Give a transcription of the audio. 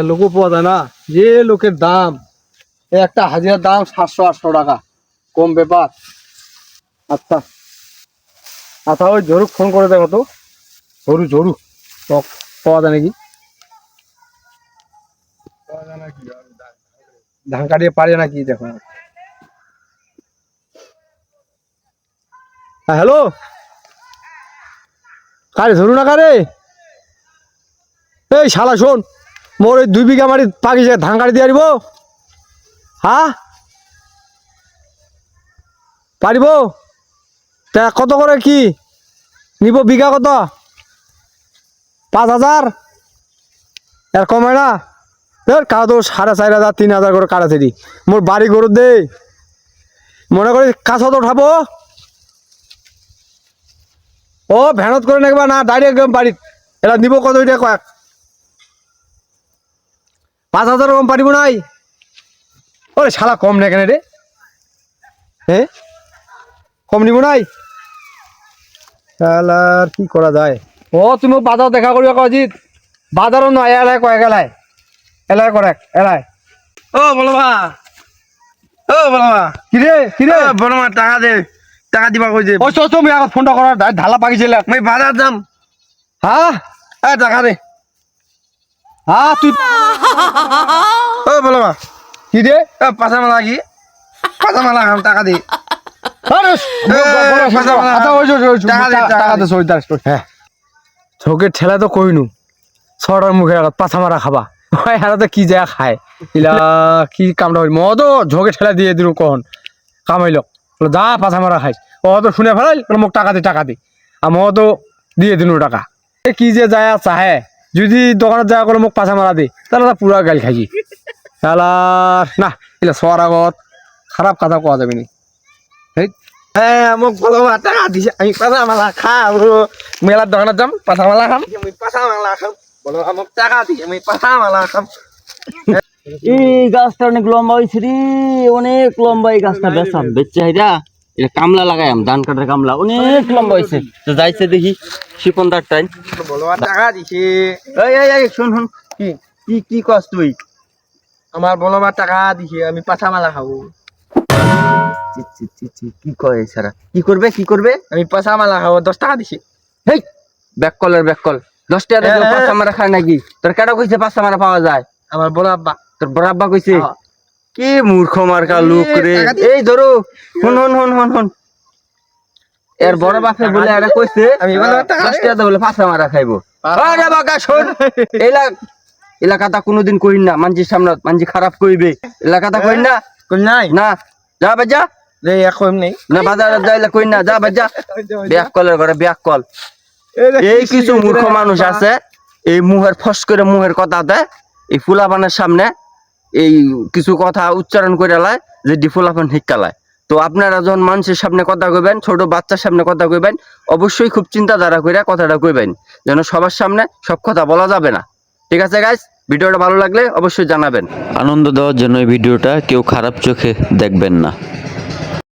লোকও পাওয়া যায় না, যে লোকের দাম, একটা হাজিরার দাম 700-800 টাকা, কম ব্যাপার। আচ্ছা আচ্ছা, ওই জরুক ফোন করে দেখো তো, জরু পাওয়া যায় নাকি, ধান কাটিয়ে পারে নাকি দেখো। হ্যালো, কারে ধরু না কারে, এই শালা শোন, মোর ওই 2 বিঘা মাটি পাকি যায়, ধান কাটি দিয়ে পারিব? হ্যাঁ পারিব? তা কত করে কি নিব, বিঘা কত? 5,000? এর কমে না? কাউ তো 4,500 3,000 করে কাটাছে দি, মোর বাড়ি গরু দে, মনে করি কাছ তো উঠাবো, ও ভ্যানত করে নেবা না, ডাইরেক্ট বাড়িত। এরা নিব কত, এটা কয়েক 5,000 কম পারিব নাই? ওরে শালা কম না কেন রে, হ্যাঁ কম নিব নাই? শালার কি করা যায়? ও তুমি বাজার দেখা করিবা কজিত, বাজারও নয়, এলাই কয়েক, এলাই করেক, এলাই। ও বলবা, ও বলবা, কিরে কিরে বলবা টাকা দে, টাকা দিবা কইছে। ও চো তুমি আগত ফোনটা করার ঢালা পাকিছিল। মই বাজার যাম। হ্যাঁ টাকা দে। হ্যাঁ তুই ও বলবা, কি রে? পাঁচা মালা কি, পাঁচা মালা খাম, টাকা দে। ঝোঁকের ঠেলা তো কইনু, ছড়ার মুখে পাছা মারা খাবা, হারাতে কি যায় খায়, ইলা কি কামটা হইল, মদ ঝোঁকে ঠেলা দিয়ে দিল, কখন কামাইল যা পাছা মারা খাইস, ও তো শুনে ফেলাইল মোক টাকা দি, আর মদ দিয়ে দিল টাকা, কি যে যায় চাহে, যদি দোকানত যায় করে মোক পাছা মারা দি, তাহলে পুরা গাল খাইছি, না ইলা সর আগত খারাপ কথা কোয়া যাবে নি। হ্যাঁ মোক বলবা টাকা দিছে, আমি পাঁচা মালা খাম, মেলার দোকানত যাম, পাঁচা মালা খাম, আমি পাঁচা মালা খাম, বলবা মোক টাকা দিছে, আমি পাঁচা মালা খাম। এই গাছটা অনেক লম্বা হয়েছে রে, অনেক লম্বা, এই গাছটা বেচাম, বেচছে হাইরা এটা কামলা লাগাইম, ধান কাটার কামলা অনেক লম্বা হয়েছে, তো যাইছে দেখি শিপনদার টাইম। বলবা টাকা দিছে। এই শুন শুন, কি কি কি কস তুই? আমার বলবা টাকা দিছে, আমি পাঁচা মালা খাবো। কি কয় সারা, কি করবে কি করবে? আমি পাঁচা মালা খাবো, 10 টাকা দিছে। হেই ব্যাক কলের ব্যাক কল, 10 টাকা দিয়ে পাঁচা মারা খায় নাকি? তোর কেডা কইছে পাঁচা মারা পাওয়া যায়? আমার বড় আব্বা। তোর বড় আব্বা কইছে? কি মূর্খ মার্কা লোক রে। এই ধরো হুন হুন হুন হুন হুন, এর বড় বাপে বলে এটা কইছে আমি বললাম টাকা 10 টাকা বলে পাঁচা মারা খাইবো। আরে বাকা শোন, এলাকাটা কোনোদিন কইন না, মানজির সামনে মানজি খারাপ কইবে, এলাকাটা কইন না, কোন নাই না যা বাজা, রে এখন নেই না বাজারে যাইলে কইন না, যা বাজা, ব্যাক কলের ঘরে ব্যাক কল। এই কিছু মূর্খ মানুষ আছে, এই মুহের ফস করে মুহের কথা দেয়, এই ফুলাপানের সামনে এই কিছু কথা উচ্চারণ করে লায় যে ডিফুলাপান হিক্কালায়। তো আপনারা যখন মানুষের সামনে কথা কইবেন, ছোট বাচ্চার সামনে কথা কইবেন, অবশ্যই খুব চিন্তাধারা করে কথাটা কইবেন, যেন সবার সামনে সব কথা বলা যাবে না। ঠিক আছে গাইস, ভিডিওটা ভালো লাগলে অবশ্যই জানাবেন। আনন্দ দেওয়ার জন্য এই ভিডিওটা কেউ খারাপ চোখে দেখবেন না।